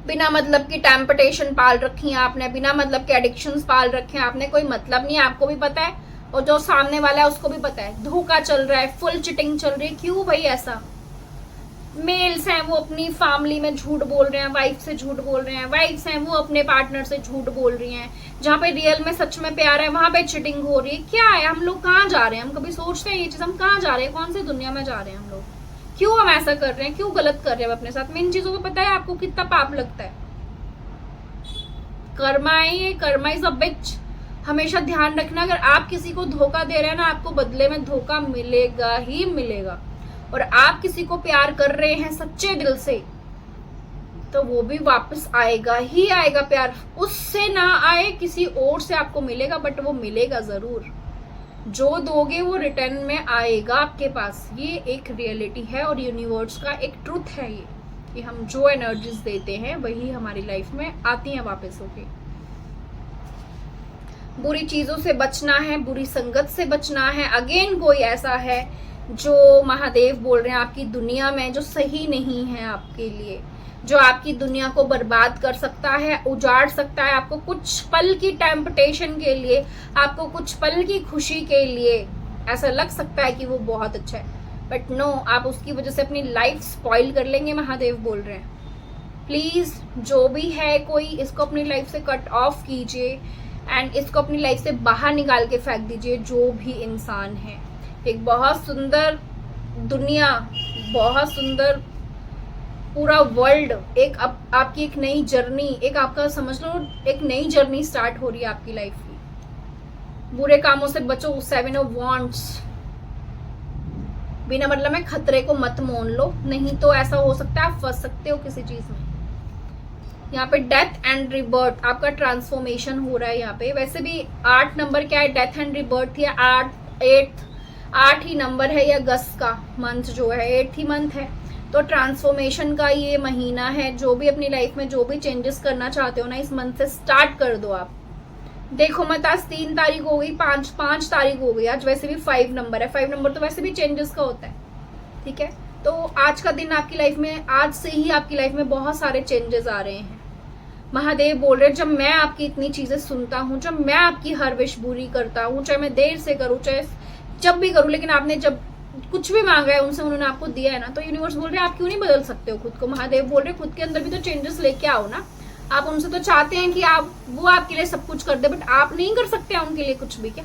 बिना मतलब की टेम्पटेशन पाल रखी है आपने, बिना मतलब के एडिक्शंस पाल रखे हैं आपने, कोई मतलब नहीं है, आपको भी पता है और जो सामने वाला है उसको भी पता है। धोखा चल रहा है, फुल चिटिंग चल रही है, क्यों भाई ऐसा। मेल्स हैं वो अपनी फैमिली में झूठ बोल रहे हैं, वाइफ से झूठ बोल रहे हैं, वाइफ्स हैं वो अपने पार्टनर से झूठ बोल रही हैं। जहाँ पे रियल में सच में प्यार है वहां पे चिटिंग हो रही है। क्या है, हम लोग कहाँ जा रहे हैं, हम कभी सोचते हैं ये चीज, हम कहाँ जा रहे हैं, कौन सी दुनिया में जा रहे हैं हम लोग, क्यों हम ऐसा कर रहे हैं, क्यों गलत कर रहे हैं अपने साथ में। इन चीजों को पता है आपको कितना पाप लगता है। कर्मा है ये, कर्मा इज अ बिच। हमेशा ध्यान रखना, अगर आप किसी को धोखा दे रहे हैं ना, आपको बदले में धोखा मिलेगा ही मिलेगा। और आप किसी को प्यार कर रहे हैं सच्चे दिल से, तो वो भी वापस आएगा ही आएगा प्यार, उससे ना आए किसी और से आपको मिलेगा, बट वो मिलेगा जरूर। जो दोगे वो रिटर्न में आएगा आपके पास, ये एक रियलिटी है और यूनिवर्स का एक ट्रुथ है ये, कि हम जो एनर्जीज देते हैं वही हमारी लाइफ में आती हैं वापस होके। बुरी चीजों से बचना है, बुरी संगत से बचना है। अगेन कोई ऐसा है जो महादेव बोल रहे हैं आपकी दुनिया में जो सही नहीं है आपके लिए, जो आपकी दुनिया को बर्बाद कर सकता है, उजाड़ सकता है। आपको कुछ पल की टेम्पटेशन के लिए, आपको कुछ पल की खुशी के लिए ऐसा लग सकता है कि वो बहुत अच्छा है, बट नो, आप उसकी वजह से अपनी लाइफ स्पॉइल कर लेंगे। महादेव बोल रहे हैं प्लीज जो भी है कोई, इसको अपनी लाइफ से कट ऑफ कीजिए एंड इसको अपनी लाइफ से बाहर निकाल के फेंक दीजिए। जो भी इंसान है, एक बहुत सुंदर दुनिया, बहुत सुंदर पूरा वर्ल्ड, एक आपकी एक नई जर्नी, एक आपका समझ लो एक नई जर्नी स्टार्ट हो रही है आपकी लाइफ की। बुरे कामों से बचो। 7 ऑफ वॉन्ड्स, बिना मतलब में खतरे को मत मोल लो, नहीं तो ऐसा हो सकता है आप फंस सकते हो किसी चीज में। यहाँ पे डेथ एंड रिबर्थ, आपका ट्रांसफॉर्मेशन हो रहा है यहाँ पे। वैसे भी 8 नंबर क्या है, डेथ एंड रिबर्थ या 8 ही नंबर है, या अगस्त का मंथ जो है 8 ही मंथ है, तो ट्रांसफॉर्मेशन का ये महीना है। जो भी अपनी लाइफ में जो भी चेंजेस करना चाहते हो ना, इस मंथ से स्टार्ट कर दो आप। देखो मत, आज 3 तारीख हो गई, 5 तारीख हो गई, आज वैसे भी 5 नंबर है। 5 नंबर तो वैसे भी चेंजेस का होता है, ठीक है। तो आज का दिन आपकी लाइफ में, आज से ही आपकी लाइफ में बहुत सारे चेंजेस आ रहे हैं। महादेव बोल रहे हैं जब मैं आपकी इतनी चीजें सुनता हूँ, जब मैं आपकी हर विश पूरी करता हूँ, चाहे मैं देर से करूँ चाहे जब भी करूँ, लेकिन आपने जब कुछ भी मांगा है उनसे उन्होंने आपको दिया है ना, तो यूनिवर्स बोल रहे हैं आप क्यों नहीं बदल सकते हो खुद को। महादेव बोल रहे हैं खुद के अंदर भी तो चेंजेस लेके आओ ना। आप उनसे तो चाहते हैं कि वो आपके लिए सब कुछ कर दे, बट आप नहीं कर सकते उनके लिए कुछ भी क्या।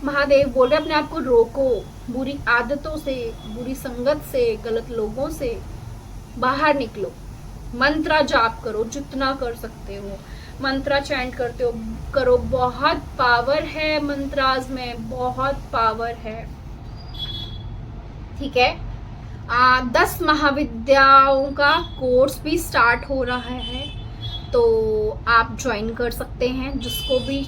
महादेव बोल रहे अपने आप को रोको, बुरी आदतों से, बुरी संगत से, गलत लोगों से बाहर निकलो। मंत्रा जाप करो जितना कर सकते हो, मंत्रा चैंट करते हो करो, बहुत पावर है मंत्राज में, बहुत पावर है। ठीक है। 10 महाविद्याओं का कोर्स भी स्टार्ट हो रहा है, तो आप ज्वाइन कर सकते हैं। जिसको भी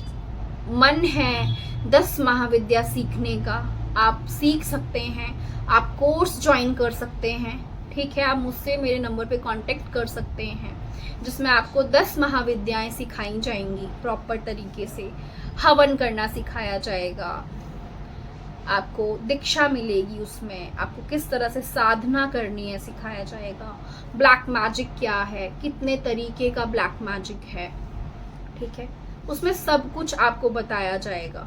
मन है 10 महाविद्या सीखने का, आप सीख सकते हैं, आप कोर्स ज्वाइन कर सकते हैं। ठीक है, आप मुझसे मेरे नंबर पे कांटेक्ट कर सकते हैं, जिसमें आपको 10 महाविद्याएं सिखाई जाएंगी प्रॉपर तरीके से। हवन करना सिखाया जाएगा, आपको दीक्षा मिलेगी, उसमें आपको किस तरह से साधना करनी है सिखाया जाएगा। ब्लैक मैजिक क्या है, कितने तरीके का ब्लैक मैजिक है, ठीक है, उसमें सब कुछ आपको बताया जाएगा।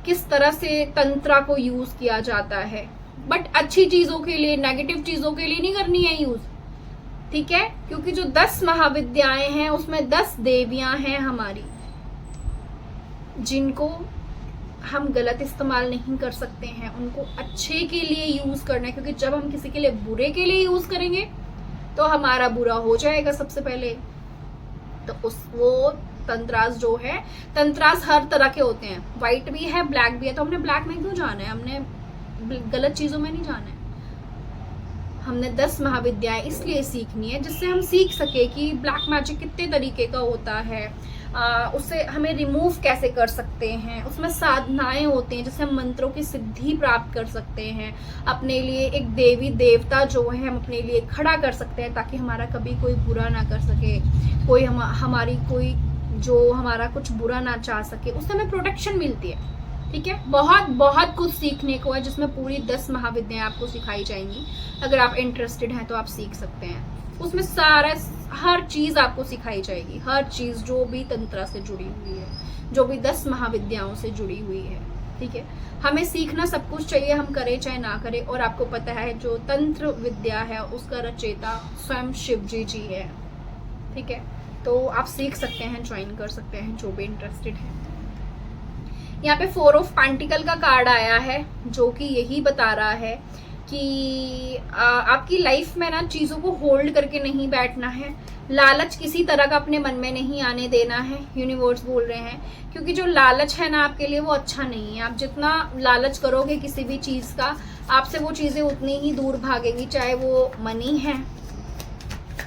किस तरह से तंत्रा को यूज किया जाता है, बट अच्छी चीजों के लिए, नेगेटिव चीजों के लिए नहीं करनी है यूज। ठीक है, क्योंकि जो 10 महाविद्याएं हैं उसमें 10 देवियां हैं हमारी, जिनको हम गलत इस्तेमाल नहीं कर सकते हैं, उनको अच्छे के लिए यूज करना है। क्योंकि जब हम किसी के लिए बुरे के लिए यूज करेंगे तो हमारा बुरा हो जाएगा सबसे पहले। तो वो तंत्रास जो है, तंत्रास हर तरह के होते हैं, व्हाइट भी है, ब्लैक भी है। तो हमने ब्लैक में क्यों जाना है, हमने गलत चीजों में नहीं जाना है। हमने 10 महाविद्याएं इसलिए सीखनी है जिससे हम सीख सके कि ब्लैक मैजिक कितने तरीके का होता है, उससे हमें रिमूव कैसे कर सकते हैं। उसमें साधनाएं होती हैं जिससे हम मंत्रों की सिद्धि प्राप्त कर सकते हैं। अपने लिए एक देवी देवता जो है हम अपने लिए खड़ा कर सकते हैं, ताकि हमारा कभी कोई बुरा ना कर सके, कोई हमारी कोई जो हमारा कुछ बुरा ना चाह सके, उससे हमें प्रोटेक्शन मिलती है। ठीक है, बहुत बहुत कुछ सीखने को है, जिसमें पूरी 10 महाविद्याएं आपको सिखाई जाएंगी। अगर आप इंटरेस्टेड हैं तो आप सीख सकते हैं। उसमें सारा हर चीज आपको सिखाई जाएगी, हर चीज जो भी तंत्र से जुड़ी हुई है, जो भी 10 महाविद्याओं से जुड़ी हुई है। ठीक है, हमें सीखना सब कुछ चाहिए, हम करें चाहे ना करें। और आपको पता है जो तंत्र विद्या है उसका रचयिता स्वयं शिव जी है। ठीक है, तो आप सीख सकते हैं, ज्वाइन कर सकते हैं जो भी इंटरेस्टेड है। यहाँ पे 4 ऑफ पेंटिकल का कार्ड आया है, जो कि यही बता रहा है कि आपकी लाइफ में ना चीजों को होल्ड करके नहीं बैठना है, लालच किसी तरह का अपने मन में नहीं आने देना है। यूनिवर्स बोल रहे हैं, क्योंकि जो लालच है ना आपके लिए वो अच्छा नहीं है। आप जितना लालच करोगे किसी भी चीज का, आपसे वो चीजें उतनी ही दूर भागेंगी, चाहे वो मनी है,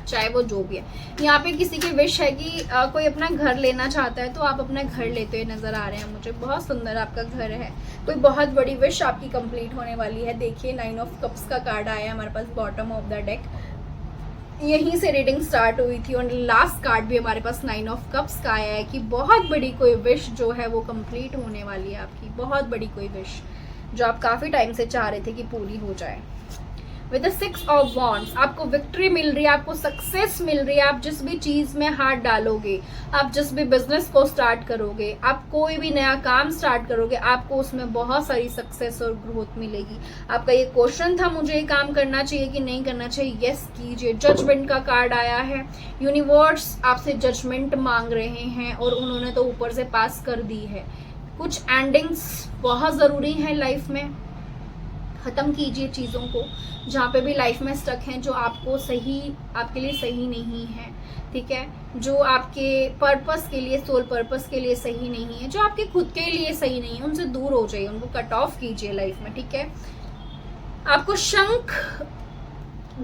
चाहे वो जो भी है। यहाँ पे किसी की विश है कि कोई अपना घर लेना चाहता है, तो आप अपना घर लेते हुए नजर आ रहे हैं मुझे। बहुत सुंदर आपका घर है, कोई बहुत बड़ी विश आपकी कंप्लीट होने वाली है। देखिए 9 ऑफ कप्स का कार्ड आया है हमारे पास बॉटम ऑफ द डेक। यहीं से रीडिंग स्टार्ट हुई थी और लास्ट कार्ड भी हमारे पास 9 ऑफ कप्स का आया है कि बहुत बड़ी कोई विश जो है वो कंप्लीट होने वाली है आपकी। बहुत बड़ी कोई विश जो आप काफी टाइम से चाह रहे थे कि पूरी हो जाए। विद द 6 ऑफ वॉन्ड्स आपको विक्ट्री मिल रही है, आपको सक्सेस मिल रही है। आप जिस भी चीज में हाथ डालोगे, आप जिस भी बिजनेस को स्टार्ट करोगे, आप कोई भी नया काम स्टार्ट करोगे, आपको उसमें बहुत सारी सक्सेस और ग्रोथ मिलेगी। आपका ये क्वेश्चन था मुझे ये काम करना चाहिए कि नहीं करना चाहिए, यस कीजिए। जजमेंट का कार्ड आया है, यूनिवर्स आपसे जजमेंट मांग रहे हैं और उन्होंने तो ऊपर से पास कर दी है। कुछ एंडिंग्स बहुत जरूरी है लाइफ में, खत्म कीजिए चीज़ों को जहाँ पे भी लाइफ में स्टक हैं, जो आपको सही, आपके लिए सही नहीं है। ठीक है, जो आपके पर्पस के लिए, सोल पर्पस के लिए सही नहीं है, जो आपके खुद के लिए सही नहीं है, उनसे दूर हो जाइए, उनको कट ऑफ कीजिए लाइफ में। ठीक है, आपको शंख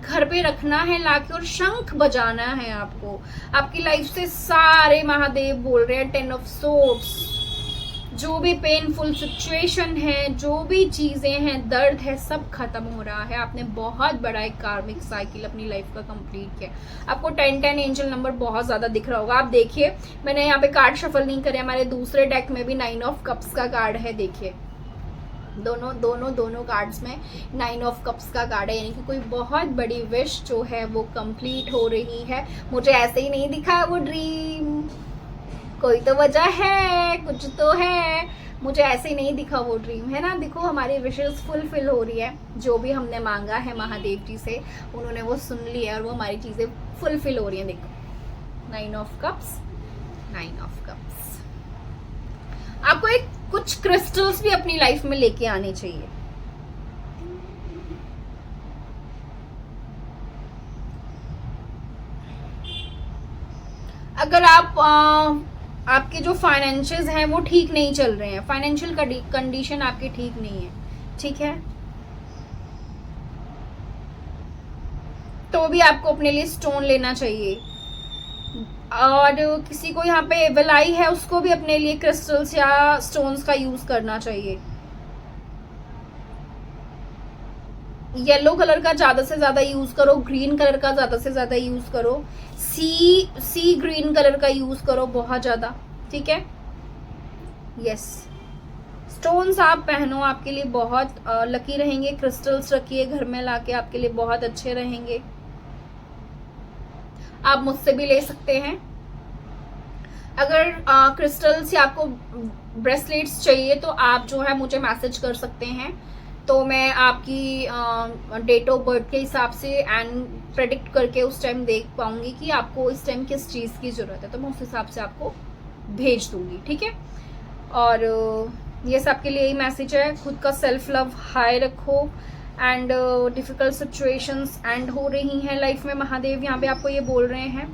घर पे रखना है लाके और शंख बजाना है आपको। आपकी लाइफ से सारे महादेव बोल रहे हैं 10 ऑफ सोर्ड्स, जो भी पेनफुल सिचुएशन है, जो भी चीजें हैं, दर्द है, सब खत्म हो रहा है। आपने बहुत बड़ा एक कार्मिक साइकिल अपनी लाइफ का कंप्लीट किया। आपको 10-10 एंजल नंबर बहुत ज्यादा दिख रहा होगा। आप देखिए, मैंने यहाँ पे कार्ड शफल नहीं करे, हमारे दूसरे डेक में भी 9 ऑफ कप्स का कार्ड है। देखिए दोनों कार्ड्स में 9 ऑफ कप्स का कार्ड है, यानी कि कोई बहुत बड़ी विश जो है वो कंप्लीट हो रही है। मुझे ऐसे ही नहीं दिखा वो ड्रीम, कोई तो वजह है, कुछ तो है, मुझे ऐसे ही नहीं दिखा वो ड्रीम, है ना। देखो हमारी विशेस फुलफिल हो रही है, जो भी हमने मांगा है महादेव जी से उन्होंने वो सुन लिया है और वो हमारी चीजें फुलफिल हो रही हैं। देखो 9 ऑफ कप्स, 9 ऑफ कप्स। आपको एक कुछ क्रिस्टल्स भी अपनी लाइफ में लेके आने चाहिए। अगर आपके जो फाइनेंशियल्स हैं वो ठीक नहीं चल रहे हैं, फाइनेंशियल कंडीशन आपकी ठीक नहीं है, ठीक है, तो भी आपको अपने लिए स्टोन लेना चाहिए। और किसी को यहाँ पे एविल आई है उसको भी अपने लिए क्रिस्टल्स या स्टोन्स का यूज करना चाहिए। येलो कलर का ज्यादा से ज्यादा यूज करो, ग्रीन कलर का ज्यादा से ज्यादा यूज करो, सी ग्रीन कलर का यूज करो बहुत ज्यादा, ठीक है। यस, स्टोन्स आप पहनो, आपके लिए बहुत लकी रहेंगे। क्रिस्टल्स रखिए घर में लाके, आपके लिए बहुत अच्छे रहेंगे। आप मुझसे भी ले सकते हैं। अगर क्रिस्टल्स या आपको ब्रेसलेट्स चाहिए तो आप जो है मुझे मैसेज कर सकते हैं, तो मैं आपकी डेट ऑफ बर्थ के हिसाब से एंड प्रेडिक्ट करके उस टाइम देख पाऊंगी कि आपको इस टाइम किस चीज़ की ज़रूरत है, तो मैं उस हिसाब से आपको भेज दूंगी, ठीक है। और ये सब के लिए यही मैसेज है, खुद का सेल्फ लव हाई रखो एंड डिफ़िकल्ट सिचुएशंस एंड हो रही हैं लाइफ में, महादेव यहाँ पे आपको ये बोल रहे हैं,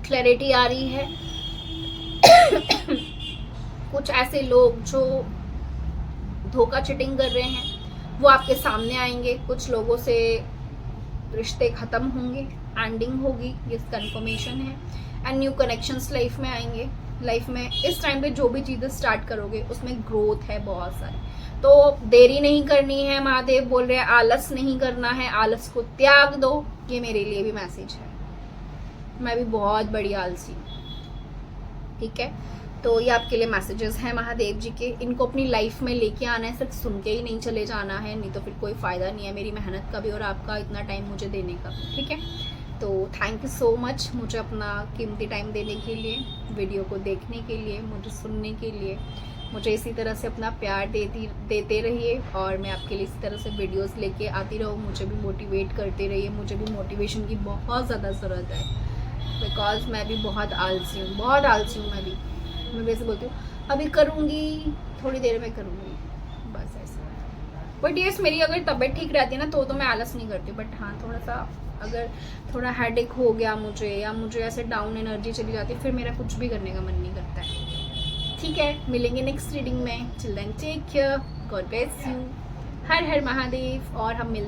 क्लैरिटी आ रही है। कुछ ऐसे लोग जो धोखा चिटिंग कर रहे हैं वो आपके सामने आएंगे, कुछ लोगों से रिश्ते खत्म होंगे, एंडिंग होगी, ये कंफर्मेशन है, एंड न्यू कनेक्शंस लाइफ में आएंगे। लाइफ में इस टाइम पे जो भी चीज़ें स्टार्ट करोगे उसमें ग्रोथ है बहुत सारी, तो देरी नहीं करनी है। महादेव बोल रहे हैं आलस नहीं करना है, आलस को त्याग दो, ये मेरे लिए भी मैसेज है। मैं भी बहुत बड़ी आलसी हूँ, ठीक है। तो ये आपके लिए मैसेजेस हैं महादेव जी के, इनको अपनी लाइफ में लेके आना है, सिर्फ सुन के ही नहीं चले जाना है, नहीं तो फिर कोई फ़ायदा नहीं है मेरी मेहनत का भी और आपका इतना टाइम मुझे देने का, ठीक है। तो थैंक यू सो मच मुझे अपना कीमती टाइम देने के लिए, वीडियो को देखने के लिए, मुझे सुनने के लिए। मुझे इसी तरह से अपना प्यार देते रहिए और मैं आपके लिए इसी तरह से वीडियोस लेके आती रहूँ। मुझे भी मोटिवेट करते रहिए, मुझे भी मोटिवेशन की बहुत ज़्यादा ज़रूरत है, बिकॉज मैं भी बहुत आलसी हूँ, बहुत आलसी हूँ। मैं वैसे बोलती हूँ अभी करूँगी, थोड़ी देर में करूँगी, बस ऐसा। बट येस, मेरी अगर तबीयत ठीक रहती है ना तो मैं आलस नहीं करती, बट हाँ थोड़ा सा अगर थोड़ा हेडेक हो गया मुझे या मुझे ऐसे डाउन एनर्जी चली जाती है, फिर मेरा कुछ भी करने का मन नहीं करता है, ठीक है। मिलेंगे नेक्स्ट रीडिंग में, till then take care, God bless you, हर हर महादेव, और हम मिलते